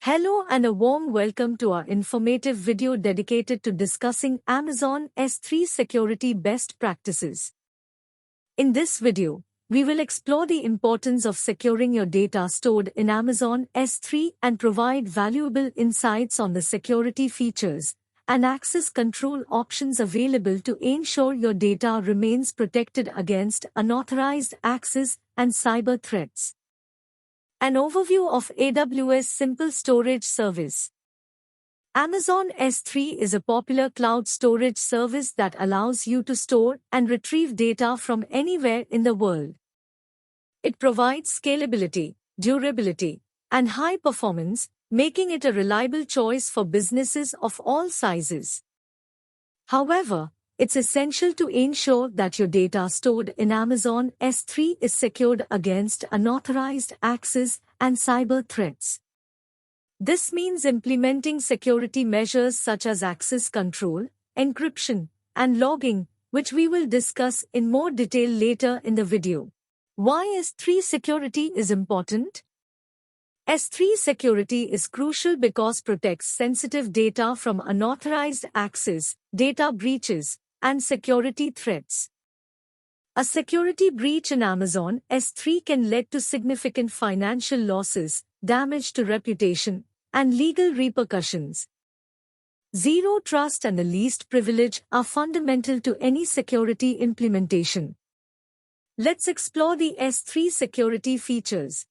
Hello and a warm welcome to our informative video dedicated to discussing Amazon S3 security best practices. In this video, we will explore the importance of securing your data stored in Amazon S3 and provide valuable insights on the security features and access control options available to ensure your data remains protected against unauthorized access and cyber threats. An overview of AWS Simple Storage Service. Amazon S3 is a popular cloud storage service that allows you to store and retrieve data from anywhere in the world. It provides scalability, durability, and high performance, making it a reliable choice for businesses of all sizes. However, it's essential to ensure that your data stored in Amazon S3 is secured against unauthorized access and cyber threats. This means implementing security measures such as access control, encryption, and logging, which we will discuss in more detail later in the video. Why S3 security is important? S3 security is crucial because it protects sensitive data from unauthorized access, data breaches, and security threats. A security breach in Amazon S3 can lead to significant financial losses, damage to reputation, and legal repercussions. Zero trust and the least privilege are fundamental to any security implementation. Let's explore the S3 security features.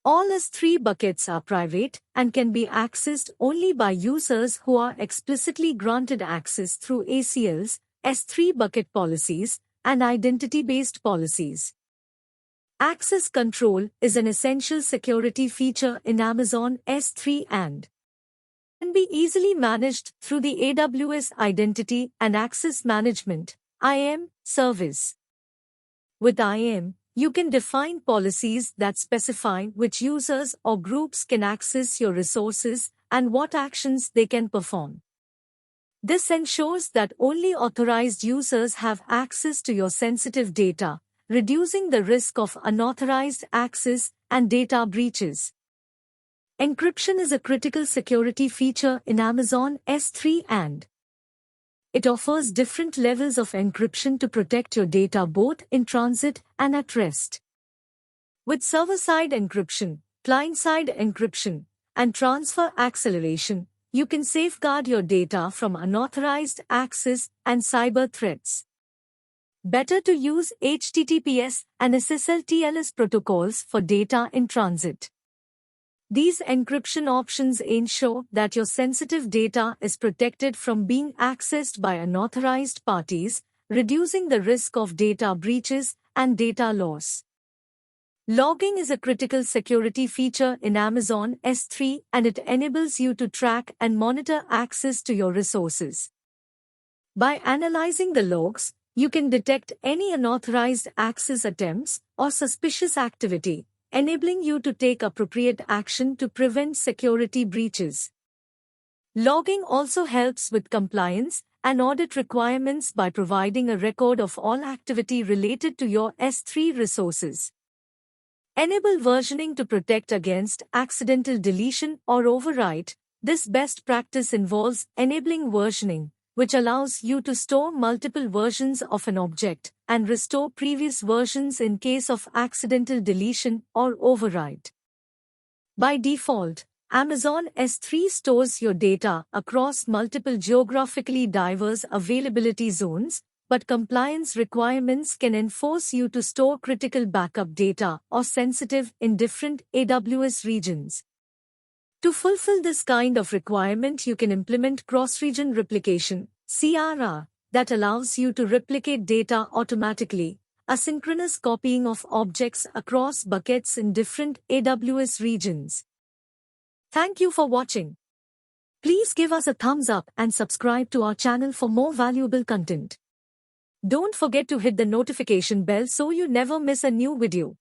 All S3 buckets are private and can be accessed only by users who are explicitly granted access through ACLs, S3 bucket policies, and identity-based policies. Access control is an essential security feature in Amazon S3 and can be easily managed through the AWS Identity and Access Management (IAM) service. With IAM, you can define policies that specify which users or groups can access your resources and what actions they can perform. This ensures that only authorized users have access to your sensitive data, reducing the risk of unauthorized access and data breaches. Encryption is a critical security feature in Amazon S3 and it offers different levels of encryption to protect your data both in transit and at rest. With server-side encryption, client-side encryption, and transfer acceleration, you can safeguard your data from unauthorized access and cyber threats. Better to use HTTPS and SSL/TLS protocols for data in transit. These encryption options ensure that your sensitive data is protected from being accessed by unauthorized parties, reducing the risk of data breaches and data loss. Logging is a critical security feature in Amazon S3 and it enables you to track and monitor access to your resources. By analyzing the logs, you can detect any unauthorized access attempts or suspicious activity, enabling you to take appropriate action to prevent security breaches. Logging also helps with compliance and audit requirements by providing a record of all activity related to your S3 resources. Enable versioning to protect against accidental deletion or overwrite. This best practice involves enabling versioning, which allows you to store multiple versions of an object and restore previous versions in case of accidental deletion or overwrite. By default, Amazon S3 stores your data across multiple geographically diverse availability zones, but compliance requirements can enforce you to store critical backup data or sensitive in different AWS regions. To fulfill this kind of requirement, you can implement cross-region replication, CRR, that allows you to replicate data automatically, asynchronous copying of objects across buckets in different AWS regions. Thank you for watching. Please give us a thumbs up and subscribe to our channel for more valuable content. Don't forget to hit the notification bell so you never miss a new video.